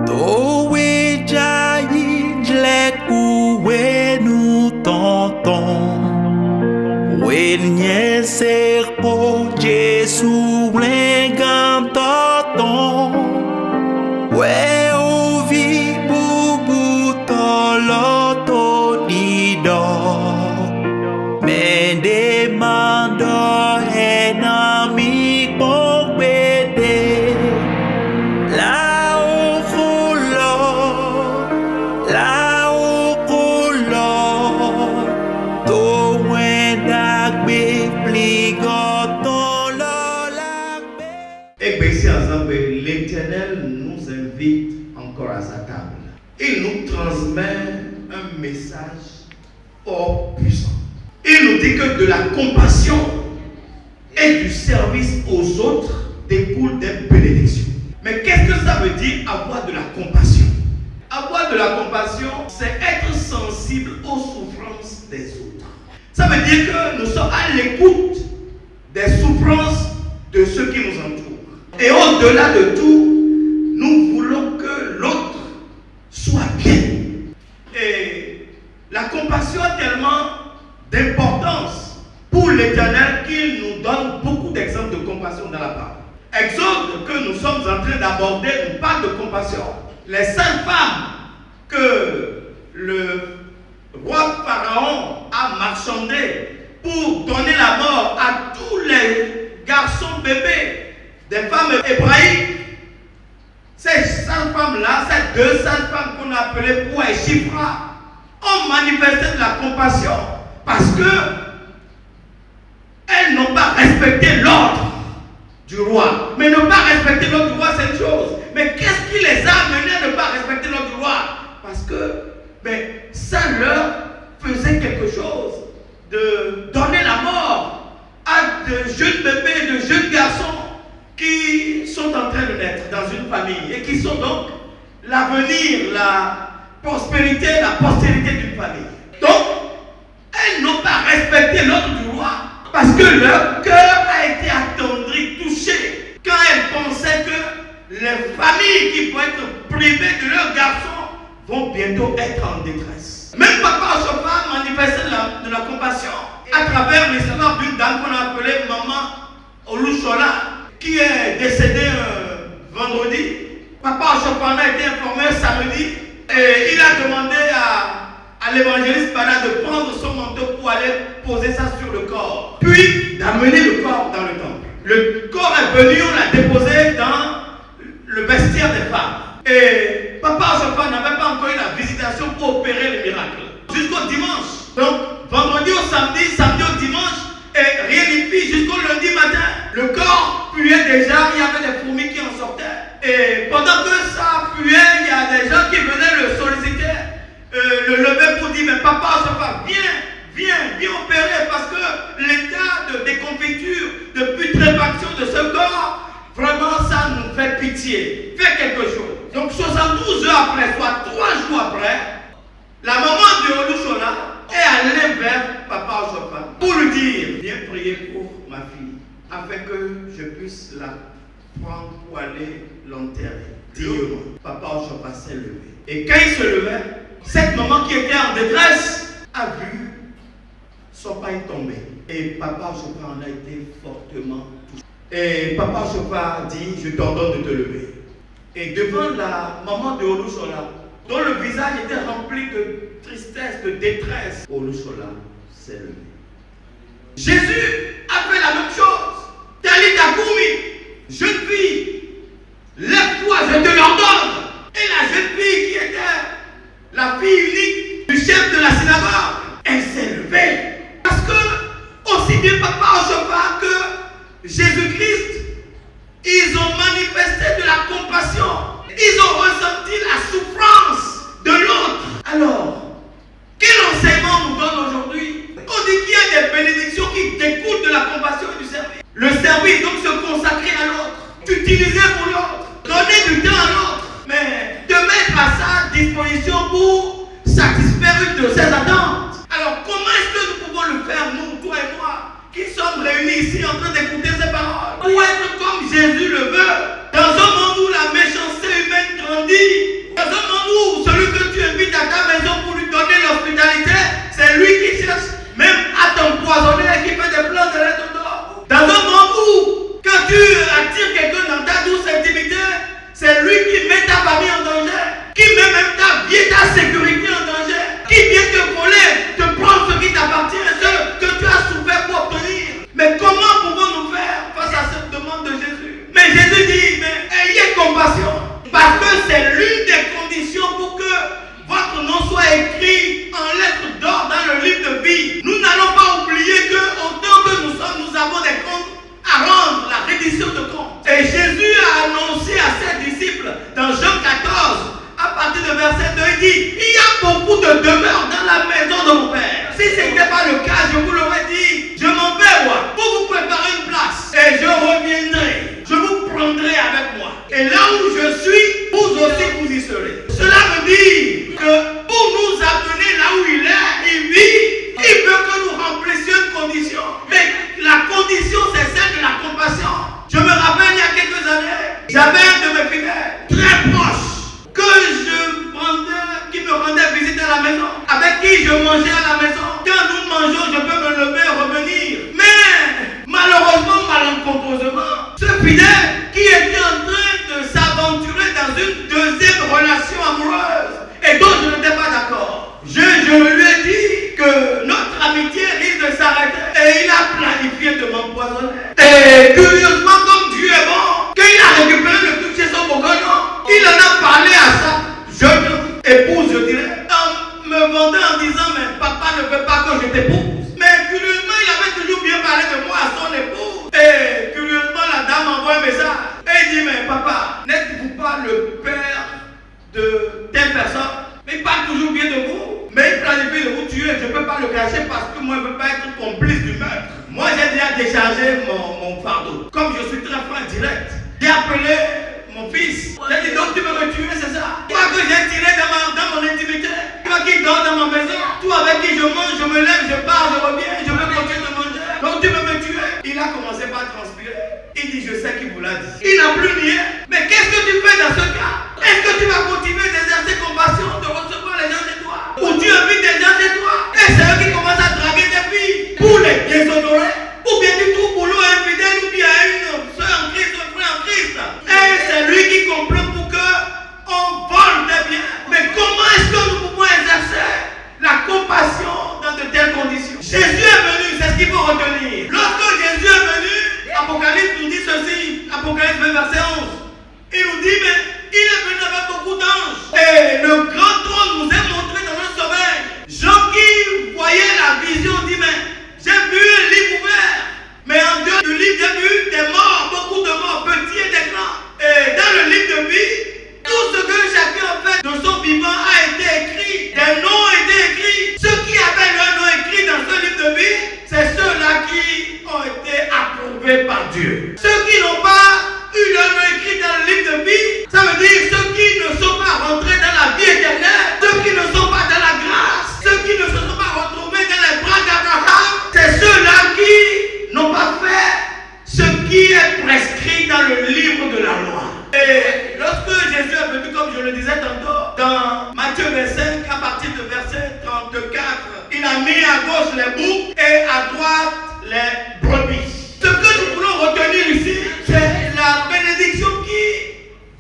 Towe jayi jlek uwe nu tonton. Wenye serpo Jesu lengam tonton. We uvi bubu toloto dido. Men demando enami pokbede. La ufulo, la ukulo. To wendak be pligoton lo lakbe. Et bien ici ensemble, l'Éternel nous invite encore à sa table. Il nous transmet un message fort puissant. Il nous dit que de la compassion et du service aux autres découle des bénédictions. Mais qu'est-ce que ça veut dire avoir de la compassion? Avoir de la compassion, c'est être sensible aux souffrances des autres. Ça veut dire que nous sommes à l'écoute des souffrances de ceux qui nous entourent. Et au-delà de tout, nous voulons que l'autre soit bien. Et la compassion a tellement d'importance pour l'Éternel qu'il nous donne beaucoup d'exemples de compassion dans la parole. Exode que nous sommes en train d'aborder nous parle de compassion. Les 5 femmes que le roi Pharaon a marchandées pour donner la mort à tous les garçons bébés des femmes hébraïques. Ces 5 femmes-là, ces 200 femmes qu'on a appelées Poua et Shifra, ont manifesté de la compassion parce que elles n'ont pas respecté l'ordre du roi. Mais ne pas respecter l'ordre du roi, c'est une chose. Mais qu'est-ce qui les a amenés à ne pas respecter l'ordre du roi? Parce que ça leur faisait quelque chose de donner la mort à de jeunes bébés, de jeunes garçons qui sont en train de naître dans une famille et qui sont donc l'avenir, la prospérité, la postérité d'une famille. Donc, elles n'ont pas respecté l'ordre du roi parce que leur cœur a été attendri, touché, quand elles pensaient que les familles qui vont être privées de leurs garçons vont bientôt être en détresse. Même Papa Chopin manifestait de la compassion à travers l'histoire d'une dame qu'on a appelée Maman Olushola, qui est décédée vendredi. Papa Chopin a été informé samedi et il a demandé à l'évangéliste Bana de prendre son manteau pour aller poser ça sur le corps, puis d'amener le corps dans le temple. Le corps est venu, on l'a déposé dans le vestiaire des femmes. Et Papa Chopin n'avait pas encore eu la visitation pour opérer le miracle. Jusqu'au dimanche. Donc, vendredi au samedi, samedi au dimanche, et rien n'y fit jusqu'au lundi matin. Le corps puait déjà, il y avait des fourmis qui en sortaient. Et pendant que ça puait, il y a des gens qui venaient le solliciter, le lever pour dire, mais Papa Chopin, viens opérer, parce que l'état de déconfiture, de putréfaction de ce corps, vraiment ça nous fait pitié. Fais quelque chose. Donc 72 heures après, soit 3 jours après, la maman de Olushola est allée vers Papa Chopin pour lui dire, viens prier pour ma fille, afin que je puisse la prendre pour aller l'enterrer. Dignement. Papa Chopin s'est levé. Et quand il se levait, cette maman qui était en détresse a vu son pain tomber. Et Papa Chopin en a été fortement touché. Et Papa Chopin dit, je t'ordonne de te lever. Et devant la maman de Olushola, dont le visage était rempli de tristesse, de détresse, Olushola s'est levé. Jésus a fait la même chose. Talita Koumi, jeune fille, lève-toi, je te l'ordonne. Et la jeune fille qui était la fille unique du chef de la synagogue, elle s'est levée. Parce que, aussi bien Papa Chopin que Jésus-Christ, ils ont manifesté de la compassion. Ils ont ressenti la souffrance de l'autre. Alors, quel enseignement nous donne aujourd'hui? On dit qu'il y a des bénédictions qui découlent de la compassion et du service. Le service, donc se consacrer à l'autre, s'utiliser pour l'autre, donner du temps à l'autre, mais de mettre à sa disposition pour satisfaire une de ses attentes. Alors, comment est-ce que nous pouvons le faire, nous, toi et moi, qui sommes réunis ici en train d'écouter ces paroles, pour être comme Jésus le veut, dans un monde où la méchanceté humaine grandit, me dit, il y a beaucoup de demeures dans la maison de mon père. Si ce n'était pas le cas, je vous l'aurais dit. Je m'en vais moi pour vous préparer une place. Et je reviendrai. Je vous prendrai avec moi. Et là où je suis, vous aussi vous y serez. Cela veut dire que pour nous amener là où il est, il vit, il veut que nous remplissions une condition. Mais la condition, c'est celle de la compassion. Je me rappelle il y a quelques années, j'avais un de mes fidèles très proche qui me rendait visite à la maison, avec qui je mangeais à la maison. Quand nous mangeons, je peux me lever et revenir. Mais malheureusement, malencontreusement, ce fidèle qui était en train de s'aventurer dans une deuxième relation amoureuse et dont je n'étais pas d'accord. Je lui ai dit que notre amitié risque de s'arrêter et il a planifié de m'empoisonner. Et curieusement, comme Dieu est bon, quand il a récupéré le truc chez son bourgogne, il en a parlé à sa jeune épouse, je dirais, en me vendant en disant mais papa ne veut pas que je t'épouse. Mais curieusement, il avait toujours bien parlé de moi à son épouse. Et curieusement, la dame envoie un message. Et il dit mais papa, n'êtes-vous pas le père de telle personne? Mais il parle toujours bien de vous. Mais il planifie de vous tuer. Je ne peux pas le cacher parce que moi je ne veux pas être complice du meurtre. Moi j'ai déjà déchargé mon fardeau. Comme je suis très franc direct, j'ai appelé mon fils. J'ai dit donc tu veux me tuer, c'est ça? Toi que j'ai tiré dans mon intimité. Toi qui dors dans ma maison. Toi avec qui je mange, je me lève, je pars, je reviens, je veux continuer de manger. Donc tu veux me tuer? Il a commencé par transpirer. Il dit je sais qu'il vous l'a dit. Il n'a plus nié. Mais qu'est-ce que tu fais dans ce cas? Est-ce que tu vas continuer d'exercer compassion, de recevoir les gens chez toi? Ou tu invites des gens chez toi? Et c'est eux qui commencent à draguer tes filles pour les déshonorer? Ou bien tu trouves boulot infidèle ou bien une soeur en Christ, un frère en Christ? Et c'est lui qui complote pour qu'on vole des biens. Mais comment est-ce que nous pouvons exercer la compassion dans de telles conditions? Jésus est venu, c'est ce qu'il faut retenir. Lorsque Jésus est venu, Apocalypse nous dit ceci, Apocalypse 20, verset 11. Il nous dit, mais il est venu avec beaucoup d'anges. Et le grand trône nous est montré dans un sommeil. Jean qui voyait la vision dit, mais j'ai vu un livre ouvert. Mais en dehors du livre, j'ai vu des morts, beaucoup de morts, petits et des grands. Et dans le livre de vie, tout ce que chacun a fait de son vivant a été écrit. Des noms ont été écrits. Ceux qui avaient leur nom écrit dans ce livre de vie, c'est ceux-là qui ont été approuvés par Dieu. Ceux qui n'ont pas eu leur nom écrit dans le livre de vie, ça veut dire ceux qui ne sont pas rentrés dans la vie éternelle, ceux qui ne sont pas dans la grâce, ceux qui ne se sont pas retrouvés dans les bras d'Abraham, c'est ceux-là qui n'ont pas fait ce qui est prescrit dans le livre de la loi. Et lorsque Jésus est venu, comme je le disais tantôt, dans Matthieu 25, à partir de verset 34, il a mis à gauche les boucs et à droite les brebis. Ce que nous voulons retenir ici, c'est la bénédiction qui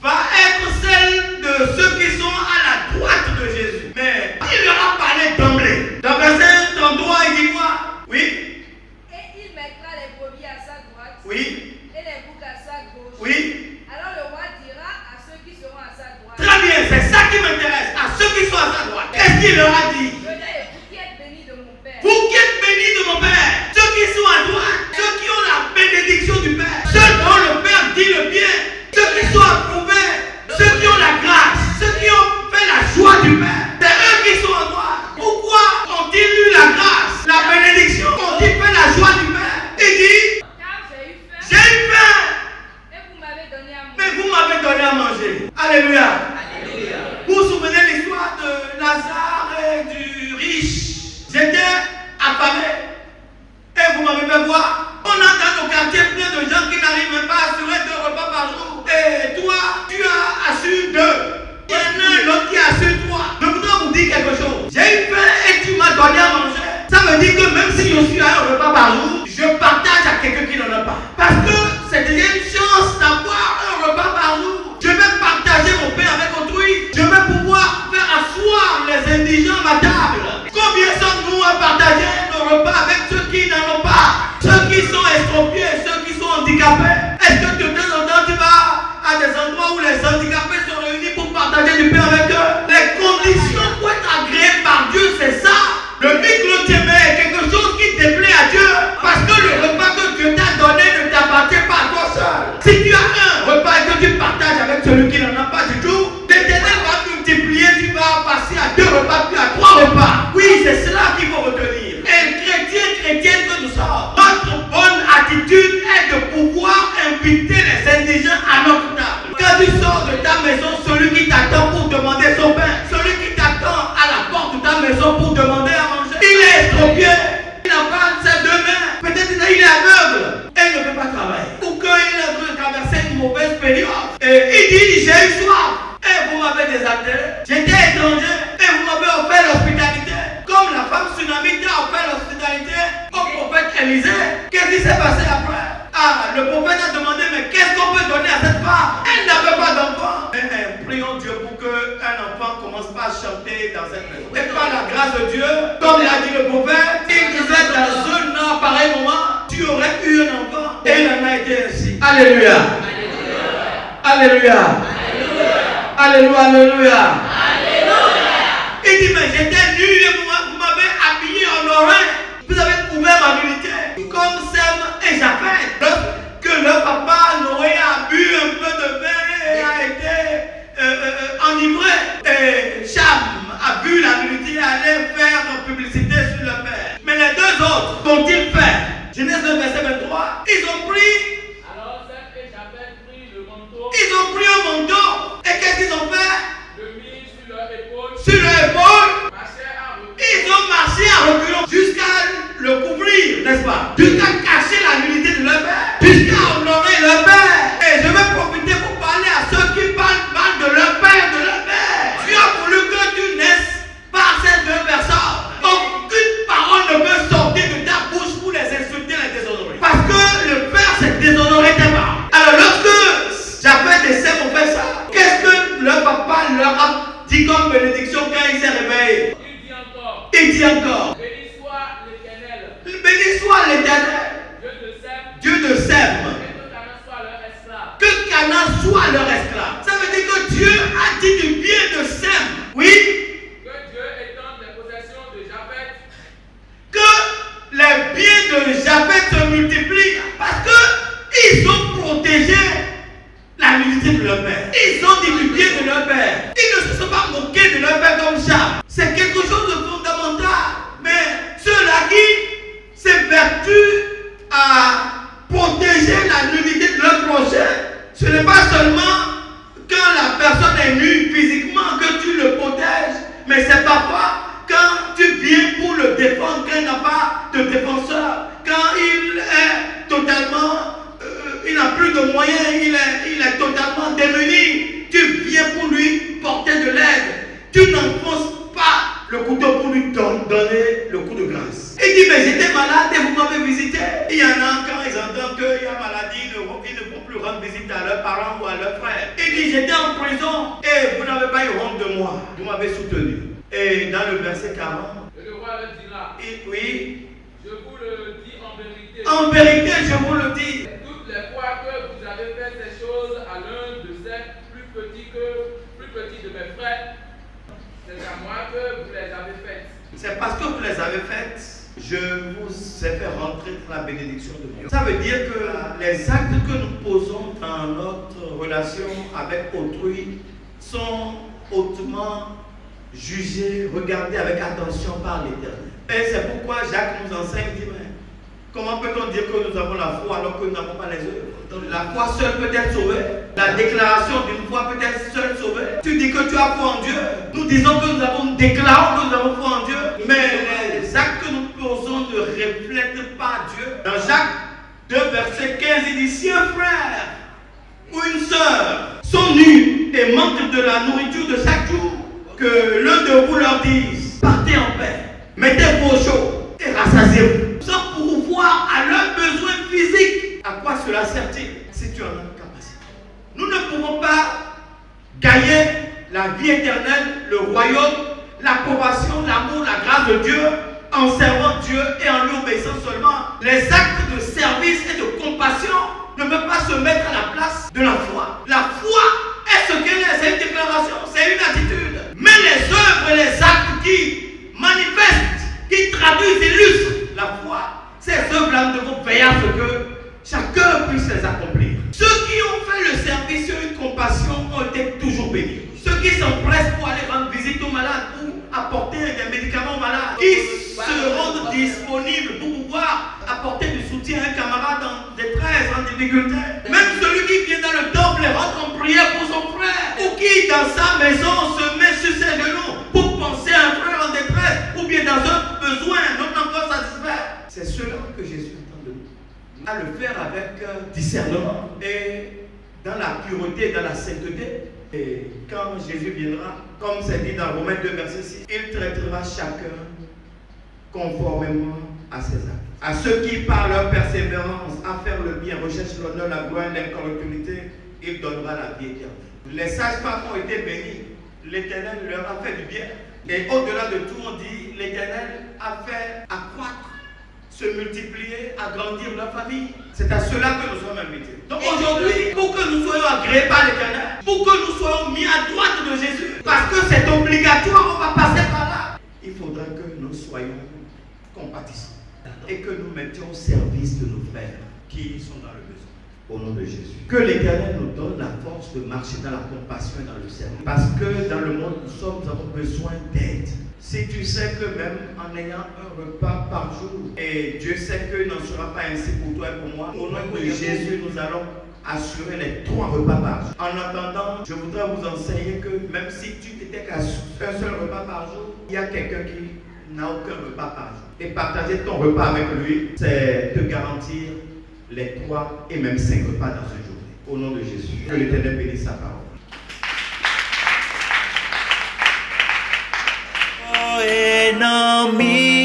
va être celle de ceux qui sont à la droite de Jésus. Mais il leur a parlé d'emblée. Dans verset 33, il dit quoi? Oui. Et il mettra les brebis à sa droite. Oui. Et les boucs à sa gauche. Oui. Alors le roi dira à ceux qui seront à sa droite. Très bien, c'est ça qui m'intéresse. À ceux qui sont à sa droite. Qu'est-ce qu'il leur a dit? Venez, vous qui êtes bénis de mon Père. Vous qui êtes bénis de mon Père. Ceux qui sont à droite. Ceux qui ont la bénédiction du Père. Ceux dont le Père dit le bien. Ceux qui sont approuvés. Ceux qui ont la grâce. Ceux qui ont fait la joie du Père. C'est eux qui sont à droite. Pourquoi ont-ils eu la grâce, la bénédiction? Ont-ils fait la joie du Père? Il dit, Car j'ai eu faim. j'ai eu faim. Et vous m'avez donné à manger. Mais vous m'avez donné à manger. Alléluia. Alléluia. Vous vous souvenez l'histoire de Lazare et repas puis à 3 repas. Oui, c'est cela qu'il faut retenir. Et chrétienne que nous sommes, notre bonne attitude est de pouvoir inviter les indigents à notre table. Quand tu sors de ta maison, celui qui t'attend pour demander son pain, celui qui t'attend à la porte de ta maison pour demander à manger, il est estropié, il n'a pas ses 2 mains, peut-être il est aveugle et il ne peut pas travailler. Ou qu'il a traversé une mauvaise période. Et il dit, j'ai eu soif. Et vous m'avez désaltéré. J'étais étranger et vous m'avez offert l'hospitalité. Comme la femme tsunami a offert l'hospitalité au prophète Élisée. Qu'est-ce qui s'est passé après? Ah, le prophète a demandé, mais qu'est-ce qu'on peut donner à cette femme? Elle n'avait pas d'enfant. Prions Dieu pour qu'un enfant ne commence pas à chanter dans cette maison. Et par la grâce de Dieu, comme l'a dit le prophète, il disait dans un pareil moment, tu aurais eu un enfant. Et il en a été ainsi. Alléluia. Alléluia. Alléluia, alléluia. Il dit, mais j'étais nu et vous m'avez habillé en oreille. Vous avez couvert ma nudité. Comme Sem et Japheth. Que le papa Noé a bu un peu de vin et a été enivré. Et Cham a bu la nudité et allait faire publicité sur le père. Mais les 2 autres, qu'ont-ils fait? Genèse 2, verset 23. Ils ont pris. Alors Sem et Japheth prirent le manteau. Ils ont pris un manteau. Et qu'est-ce qu'ils ont fait? Le mis sur leur épaule. Sur leur épaule. Marchaient à reculons. Ils ont marché à reculons jusqu'à le couvrir, n'est-ce pas? Jusqu'à cacher la nudité de leur père. Jusqu'à honorer leur père. Et je vais profiter pour parler à ceux qui parlent mal de leur père, de leur mère. Dieu a voulu que tu naisses par ces 2 personnes. Aucune parole ne peut sortir de ta bouche pour les insulter, les déshonorer. Parce que le père s'est déshonoré tes parents. Alors lorsque Japheth et Sem ont fait ça, qu'est-ce que leur papa leur a dit comme bénédiction quand il s'est réveillé? Il dit encore. Béni soit l'Éternel. Béni soit l'Éternel. Dieu de Sem. Que Canaan soit leur esclave. Ça veut dire que Dieu a dit du bien de Sem. Oui. Que Dieu étende les possessions de Japheth. Que les biens de Japheth se multiplient. Parce que ils ont protégé la nudité de leur père. Ils ont dit du bien de leur père. Ils ne se sont pas moqués de leur père comme ça. C'est quelque chose de fondamental. Mais ceux-là qui s'évertuent à protéger la nudité de leur prochain, ce n'est pas seulement quand la personne est nue physiquement que tu le protèges, mais c'est parfois quand tu viens pour le défendre, quand il n'a pas de défenseur, quand il est totalement, il n'a plus de moyens, il est totalement démuni, tu viens pour lui porter de l'aide, tu n'enfonces pas le couteau pour lui donner le coup de grâce. Il dit, mais j'étais malade et vous m'avez visité. Il y en a quand ils entendent qu'il y a maladie, ils ne vont plus rendre visite à leurs parents ou à leurs frères. Il dit, j'étais en prison et vous n'avez pas eu honte de moi. Vous m'avez soutenu. Et dans le verset 40, Et le roi leur dira, oui, je vous le dis en vérité. en vérité, je vous le dis. Toutes les fois que vous avez fait ces choses à l'un de ces plus petits de mes frères, c'est à moi que vous les avez faites. C'est parce que vous les avez faites, je vous ai fait rentrer dans la bénédiction de Dieu. Ça veut dire que les actes que nous posons dans notre relation avec autrui sont hautement jugés, regardés avec attention par l'Éternel. Et c'est pourquoi Jacques nous enseigne, dit, mais comment peut-on dire que nous avons la foi alors que nous n'avons pas les œuvres? Donc, la foi seule peut être sauvée. La déclaration d'une foi peut être seule sauvée. Tu dis que tu as foi en Dieu. Nous disons que nous déclarons que nous avons foi en Dieu. Mais les actes que nous posons ne reflètent pas Dieu. Dans Jacques 2, verset 15, il dit, si un frère ou une sœur sont nus et manquent de la nourriture de chaque jour, que l'un de vous leur dise, partez en paix, mettez-vous au chaud et rassasiez-vous, sans pourvoir à leurs besoins physiques. À quoi cela sert-il si tu en as la capacité? Nous ne pouvons pas gagner la vie éternelle, le royaume, l'approbation, l'amour, la grâce de Dieu en servant Dieu et en lui obéissant seulement. Les actes de service et de compassion ne peuvent pas se mettre à la place de la foi. La foi est ce qu'elle est, c'est une déclaration, c'est une attitude. Mais les œuvres et les actes qui manifestent, qui traduisent, illustrent la foi, ces œuvres-là, nous devons veiller à ce que chacun puisse les accomplir. Ceux qui ont fait le service et une compassion ont été toujours bénis. Ceux qui s'empressent pour aller rendre visite aux malades ou apporter des médicaments aux malades, qui se rendent disponibles pour pouvoir apporter du soutien à un camarade en détresse, en difficulté. Même celui qui vient dans le temple et rentre en prière pour son frère, ou qui dans sa maison se met sur ses genoux pour penser à un frère en détresse, ou bien dans un besoin non encore satisfait. C'est cela que Jésus attend de nous, à le faire avec discernement et dans la pureté, dans la sainteté. Et quand Jésus viendra, comme c'est dit dans Romains 2, verset 6, il traitera chacun conformément à ses actes. À ceux qui, par leur persévérance à faire le bien, recherchent l'honneur, la gloire, l'incorruptibilité, il donnera la vie éternelle. Les sages-femmes ont été bénies. L'Éternel leur a fait du bien. Et au-delà de tout, on dit, l'Éternel a fait accroître, se multiplier, agrandir leur famille. C'est à cela que nous sommes invités. Donc aujourd'hui, pour que nous soyons agréés par l'Éternel, pour que nous soyons mis à droite de Jésus, parce que c'est obligatoire, on va passer par là, il faudra que nous soyons compatissants et que nous mettions au service de nos frères qui sont dans le besoin. Au nom de Jésus. Que l'Éternel nous donne la force de marcher dans la compassion et dans le service. Parce que dans le monde où nous avons besoin d'aide. Si tu sais que même en ayant un repas par jour, et Dieu sait qu'il n'en sera pas ainsi pour toi et pour moi, au nom de Jésus, nous allons assurer les 3 repas par jour. En attendant, je voudrais vous enseigner que même si tu n'étais qu'à un seul repas par jour, il y a quelqu'un qui n'a aucun repas par jour. Et partager ton repas avec lui, c'est te garantir les 3 et même 5 repas dans une journée. Au nom de Jésus. Que l'Éternel bénisse sa parole. Ennemi